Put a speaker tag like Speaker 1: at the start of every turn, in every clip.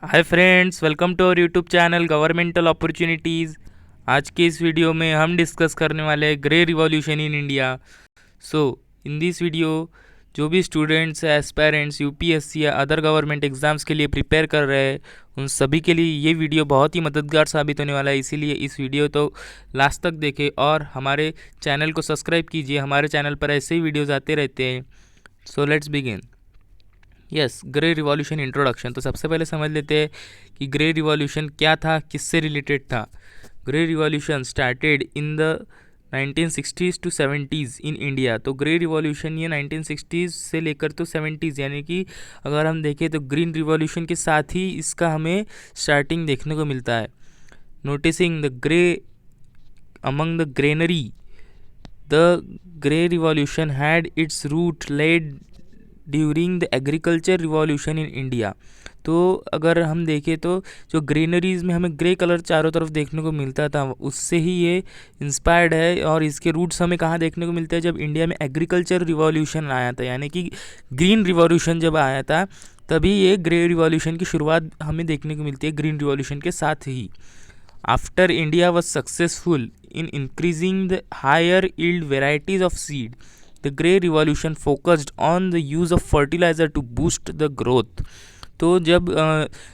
Speaker 1: Hi friends, welcome to our YouTube channel governmental opportunities. आज के इस वीडियो में हम डिस्कस करने वाले हैं grey revolution in India. So in this video जो भी स्टूडेंट्स एस्पायरेंट्स यूपीएससी या अदर गवर्नमेंट एग्जाम्स के लिए प्रिपेयर कर रहे हैं, उन सभी के लिए ये वीडियो बहुत ही मददगार साबित होने वाला है। इसीलिए इस वीडियो तो लास्ट तक देखें और हमारे चैनल को सब्सक्राइब कीजिए। हमारे चैनल पर ऐसे ही वीडियोज़ आते रहते हैं। So let's begin. Yes, grey revolution introduction. तो सबसे पहले समझ लेते हैं कि ग्रे रिवॉल्यूशन क्या था, किससे रिलेटेड था। Grey revolution started in the 1960s to 70s in India. तो ग्रे रिवॉल्यूशन ये 1960s से लेकर तो 70s, यानी कि अगर हम देखें तो ग्रीन रिवॉल्यूशन के साथ ही इसका हमें स्टार्टिंग देखने को मिलता है। Noticing the grey among the granary, the grey revolution had its root led during the agriculture revolution in India. तो अगर हम देखें तो जो ग्रीनरीज में हमें ग्रे कलर चारों तरफ देखने को मिलता था, उससे ही ये इंस्पायर्ड है। और इसके रूट्स हमें कहाँ देखने को मिलते हैं, जब इंडिया में एग्रीकल्चर रिवॉल्यूशन आया था, यानी कि ग्रीन रिवॉल्यूशन जब आया था तभी ये ग्रे रिवॉल्यूशन की शुरुआत हमें देखने को मिलती है, ग्रीन रिवॉल्यूशन के साथ ही। After India was successful in increasing the higher yield varieties of seed, the grey revolution focused on the use of fertilizer to boost the growth। तो जब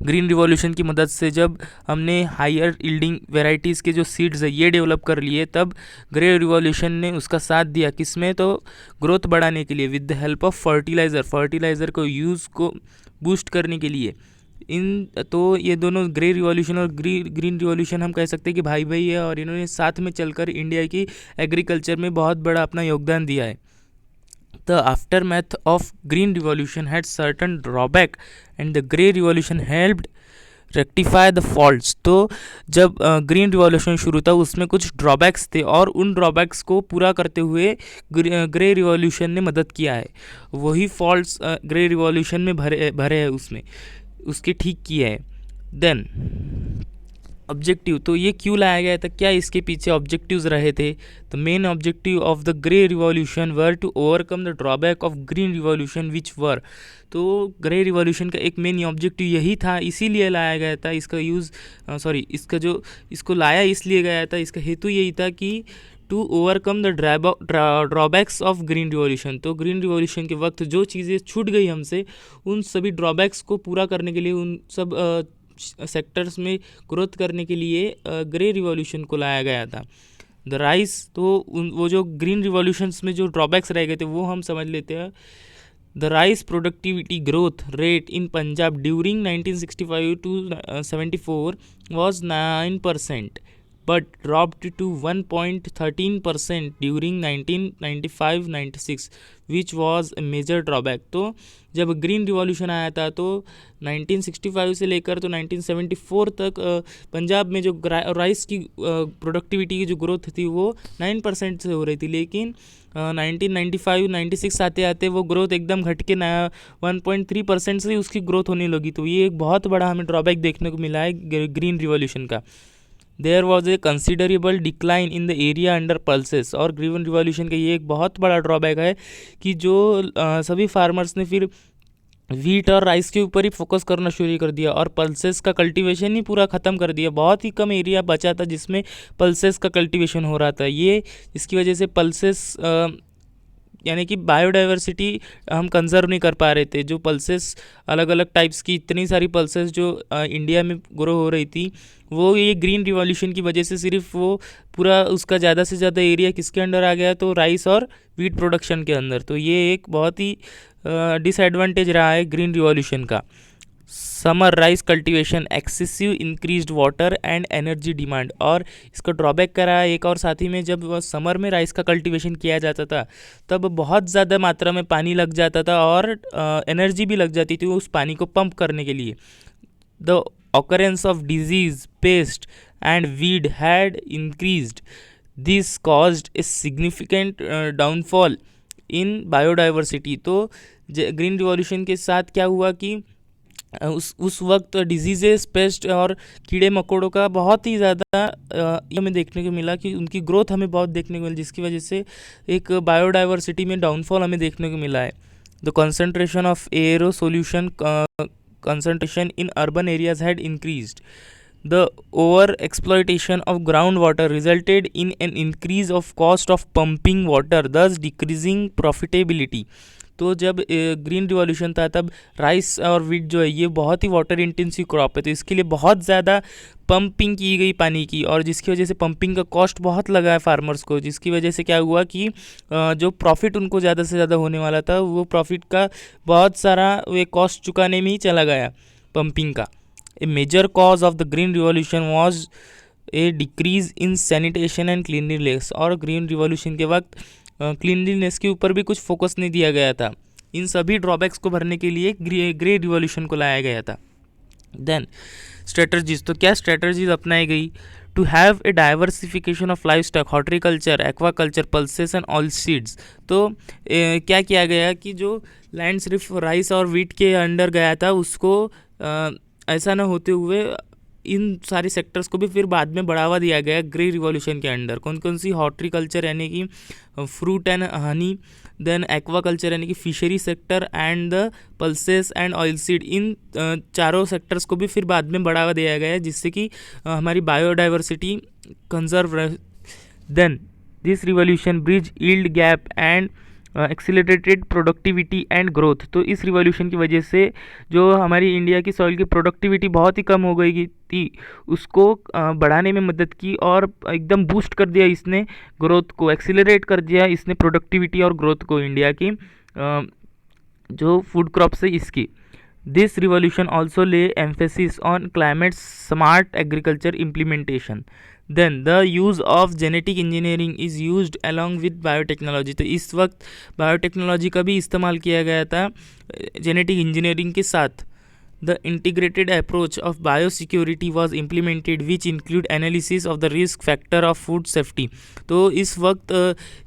Speaker 1: ग्रीन रिवॉल्यूशन की मदद से जब हमने हायर यील्डिंग वेराइटीज़ के जो सीड्स है ये डेवलप कर लिए, तब ग्रे रिवॉल्यूशन ने उसका साथ दिया, किसमें, तो ग्रोथ बढ़ाने के लिए, with the help of fertiliser को यूज़ को बूस्ट करने के लिए। तो ये दोनों ग्रे रिवॉल्यूशन और ग्रीन रिवॉल्यूशन हम कह सकते हैं कि भाई भाई है, और इन्होंने साथ में चलकर इंडिया की एग्रीकल्चर में बहुत बड़ा अपना योगदान दिया है। The after math of green revolution had certain drawback and the grey revolution helped rectify the faults. तो जब ग्रीन रिवॉल्यूशन शुरू था उसमें कुछ ड्रॉबैक्स थे, और उन ड्रॉबैक्स को पूरा करते हुए ग्रे रिवॉल्यूशन ने मदद किया है। वही फॉल्ट्स ग्रे रिवॉल्यूशन में भरे हैं, उसमें उसके ठीक किया है। देन ऑब्जेक्टिव, तो ये क्यों लाया गया था, क्या इसके पीछे ऑब्जेक्टिव्स रहे थे। The main objective of the grey revolution were to overcome the drawback of green revolution which were. तो ग्रे रिवॉल्यूशन का एक मेन ऑब्जेक्टिव यही था, इसीलिए लाया गया था। इसका यूज़ इसको लाया इसलिए गया था, इसका हेतु यही था कि to overcome the drawbacks of green revolution. तो ग्रीन रिवॉल्यूशन के वक्त जो चीज़ें छूट गई हमसे, उन सभी ड्रॉबैक्स को पूरा करने के लिए, उन सब सेक्टर्स में ग्रोथ करने के लिए ग्रे रिवॉल्यूशन को लाया गया था। द राइस, तो वो जो ग्रीन रिवॉल्यूशंस में जो ड्रॉबैक्स रह गए थे वो हम समझ लेते हैं। The rice productivity growth rate in Punjab during 1965 to 74 was 9%, but dropped to 1.13% during 1995-96, which was a major drawback। तो जब ग्रीन रिवॉल्यूशन आया था तो 1965 से लेकर तो 1974 तक पंजाब में जो राइस की प्रोडक्टिविटी की जो ग्रोथ थी वो 9% से हो रही थी, लेकिन 1995-96 आते आते वो ग्रोथ एकदम घट के 1.3% से उसकी ग्रोथ होने लगी। तो ये एक बहुत बड़ा हमें ड्रॉबैक देखने को मिला है ग्रीन रिवॉल्यूशन का। There was a considerable decline in the area under pulses. और ग्रीन रिवॉल्यूशन का ये एक बहुत बड़ा ड्रॉबैक है कि जो सभी फार्मर्स ने फिर वीट और राइस के ऊपर ही फोकस करना शुरू कर दिया, और पल्सेस का कल्टीवेशन ही पूरा ख़त्म कर दिया। बहुत ही कम एरिया बचा था जिसमें पल्सेस का कल्टीवेशन हो रहा था। ये इसकी वजह से पल्सेस यानी कि बायोडाइवर्सिटी हम कंजर्व नहीं कर पा रहे थे। जो पल्सेस अलग अलग टाइप्स की इतनी सारी पल्सेस जो इंडिया में ग्रो हो रही थी, वो ये ग्रीन रिवॉल्यूशन की वजह से सिर्फ वो पूरा उसका ज़्यादा से ज़्यादा एरिया किसके अंडर आ गया, तो राइस और वीट प्रोडक्शन के अंदर। तो ये एक बहुत ही डिसएडवांटेज रहा है ग्रीन रिवॉल्यूशन का। Summer rice cultivation excessive increased water and energy demand. और इसका ड्रॉबैक करा है एक और साथी में, जब समर में राइस का कल्टीवेशन किया जाता था तब बहुत ज़्यादा मात्रा में पानी लग जाता था और एनर्जी भी लग जाती थी उस पानी को पंप करने के लिए। The occurrence of disease, pest and weed had increased. This caused a significant downfall in biodiversity। तो ग्रीन रिवॉल्यूशन के साथ क्या हुआ कि उस वक्त डिजीजेस, पेस्ट और कीड़े मकोड़ों का बहुत ही ज़्यादा हमें देखने को मिला कि उनकी ग्रोथ हमें बहुत देखने को मिली, जिसकी वजह से एक बायोडाइवर्सिटी में डाउनफॉल हमें देखने को मिला है। The concentration of arrow solution concentration in urban areas had increased. The over exploitation of groundwater resulted in an increase of cost of pumping water, thus decreasing profitability. तो जब ग्रीन रिवॉल्यूशन था तब rice और wheat जो है ये बहुत ही water intensive crop है, तो इसके लिए बहुत ज़्यादा पंपिंग की गई पानी की, और जिसकी वजह से पंपिंग का कॉस्ट बहुत लगा है फार्मर्स को, जिसकी वजह से क्या हुआ कि जो प्रॉफिट उनको ज़्यादा से ज़्यादा होने वाला था वो प्रॉफिट का बहुत सारा वे कॉस्ट चुकाने में ही चला गया पंपिंग का. A major cause of the green revolution was a decrease in sanitation and cleanliness. और ग्रीन रिवॉल्यूशन के वक्त क्लीनलीनेस के ऊपर भी कुछ फोकस नहीं दिया गया था. इन सभी ड्रॉबैक्स को भरने के लिए ग्रे रिवॉल्यूशन को लाया गया था. देन स्ट्रेटजीज, तो क्या स्ट्रेटजीज अपनाई गई? To have a diversification of livestock, horticulture, aquaculture, pulses and oil seeds. तो क्या किया गया कि जो लैंड सिर्फ राइस और वीट के अंडर गया था उसको ऐसा ना होते हुए इन सारे सेक्टर्स को भी फिर बाद में बढ़ावा दिया गया ग्रे रिवॉल्यूशन के अंडर. कौन कौन सी? हॉर्टिकल्चर यानी कि fruit and honey, then aquaculture यानी कि fishery sector, and the pulses and oil seed. इन चारों सेक्टर्स को भी फिर बाद में बढ़ावा दिया गया जिससे कि हमारी बायोडाइवर्सिटी कंजर्व रहे. Then this revolution bridge yield gap and accelerated productivity and growth. तो इस रिवॉल्यूशन की वजह से जो हमारी इंडिया की सॉइल की प्रोडक्टिविटी बहुत ही कम हो गई थी उसको बढ़ाने में मदद की, और एकदम बूस्ट कर दिया इसने ग्रोथ को, एक्सीलरेट कर दिया इसने प्रोडक्टिविटी और ग्रोथ को इंडिया की जो फूड क्रॉप्स है इसकी. This revolution also lay emphasis on climate smart agriculture implementation. Then the use of genetic engineering is used along with biotechnology. तो इस वक्त बायोटेक्नोलॉजी का भी इस्तेमाल किया गया था जेनेटिक इंजीनियरिंग के साथ. The integrated approach of biosecurity was implemented which include analysis of the risk factor of food safety. तो इस वक्त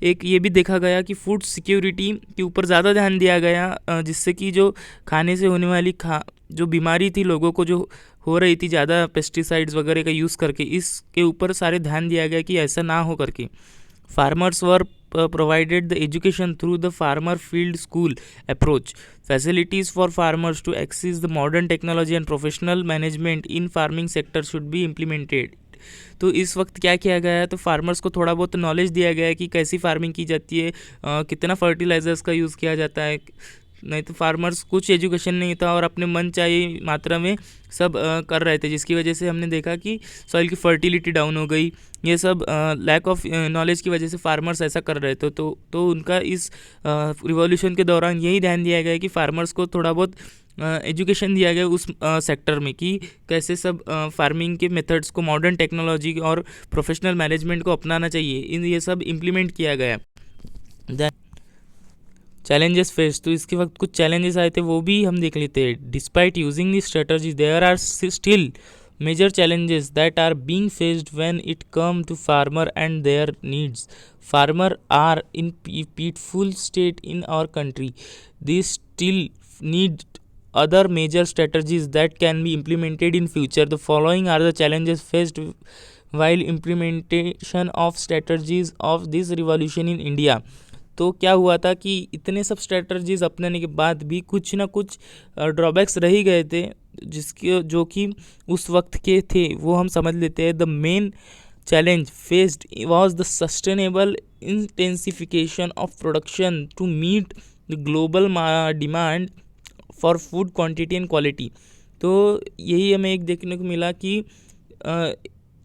Speaker 1: एक ये भी देखा गया कि फूड सिक्योरिटी के ऊपर ज़्यादा ध्यान दिया गया, जिससे कि जो खाने से होने वाली जो बीमारी थी लोगों को जो हो रही थी ज़्यादा पेस्टिसाइड्स वगैरह का यूज़ करके, इसके ऊपर सारे ध्यान दिया गया कि ऐसा ना हो करके. Farmers were provided the education through the farmer field school approach. Facilities for farmers to access the modern technology and professional management in farming sector should be implemented. तो इस वक्त क्या किया गया है? तो फार्मर्स को थोड़ा बहुत नॉलेज दिया गया है कि कैसी फार्मिंग की जाती है, कितना फर्टिलाइजर्स का यूज़ किया जाता है. नहीं तो फार्मर्स कुछ एजुकेशन नहीं था और अपने मन चाहिए मात्रा में सब कर रहे थे, जिसकी वजह से हमने देखा कि सॉइल की फर्टिलिटी डाउन हो गई. ये सब लैक ऑफ नॉलेज की वजह से फार्मर्स ऐसा कर रहे थे. तो उनका इस रिवॉल्यूशन के दौरान यही ध्यान दिया गया कि फार्मर्स को थोड़ा बहुत एजुकेशन दिया गया उस सेक्टर में कि कैसे सब फार्मिंग के मेथड्स को, मॉडर्न टेक्नोलॉजी और प्रोफेशनल मैनेजमेंट को अपनाना चाहिए. ये सब इम्प्लीमेंट किया गया. चैलेंजेस फेस, तो इसके वक्त कुछ चैलेंजेस आए थे वो भी हम देख लेते हैं. Despite using this strategy there are still major challenges that are being faced when it come to farmer and their needs. Farmer are in peaceful state in our country. These still need other major strategies that can be implemented in future. The following are the challenges faced while implementation of strategies of this revolution in India. तो क्या हुआ था कि इतने सब strategies अपनाने के बाद भी कुछ ना कुछ ड्रॉबैक्स रह ही गए थे जिसके जो कि उस वक्त के थे, वो हम समझ लेते हैं. The main challenge faced was the sustainable intensification of production to meet the global demand for food quantity and quality. तो यही हमें एक देखने को मिला कि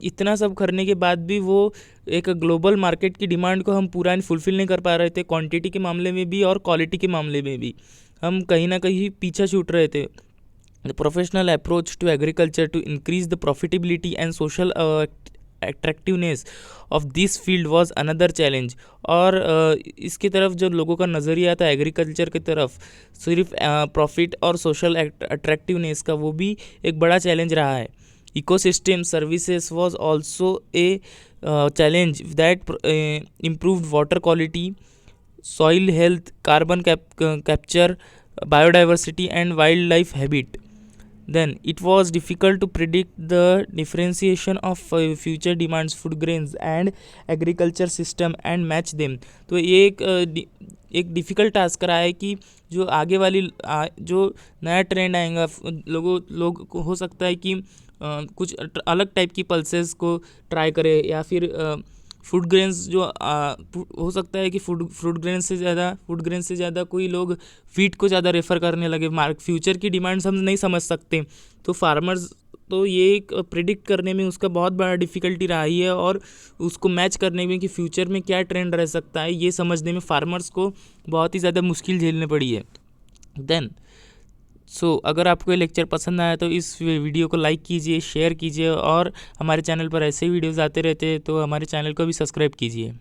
Speaker 1: इतना सब करने के बाद भी वो एक ग्लोबल मार्केट की डिमांड को हम पूरा फुलफिल नहीं कर पा रहे थे. क्वांटिटी के मामले में भी और क्वालिटी के मामले में भी हम कहीं ना कहीं पीछा छूट रहे थे. The professional approach to agriculture to increase the profitability and social attractiveness of this field was another challenge. और इसकी तरफ जो लोगों का नज़रिया था एग्रीकल्चर की तरफ सिर्फ प्रॉफिट और सोशल अट्रैक्टिवनेस का, वो भी एक बड़ा चैलेंज रहा है. Ecosystem services was also a challenge that improved water quality, soil health, carbon capture, biodiversity and wildlife habit. Then it was difficult to predict the differentiation of future demands, food grains and agriculture system and match them. तो ये एक difficult task रहा है कि जो आगे वाली जो नया ट्रेंड आएगा, लोग को हो सकता है कि कुछ अलग टाइप की पल्सेस को ट्राई करे, या फिर फूड ग्रेन्स जो हो सकता है कि फूड ग्रेन से ज़्यादा कोई लोग वीट को ज़्यादा रेफ़र करने लगे। फ्यूचर की डिमांड्स हम नहीं समझ सकते, तो फार्मर्स तो ये एक प्रिडिक्ट करने में उसका बहुत बड़ा डिफ़िकल्टी रहा ही है, और उसको मैच करने में कि फ्यूचर में क्या ट्रेंड रह सकता है ये समझने में फार्मर्स को बहुत ही ज़्यादा मुश्किल झेलनी पड़ी है। देन अगर आपको ये लेक्चर पसंद आया तो इस वीडियो को लाइक कीजिए, शेयर कीजिए, और हमारे चैनल पर ऐसे ही वीडियोज़ आते रहते हैं तो हमारे चैनल को भी सब्सक्राइब कीजिए।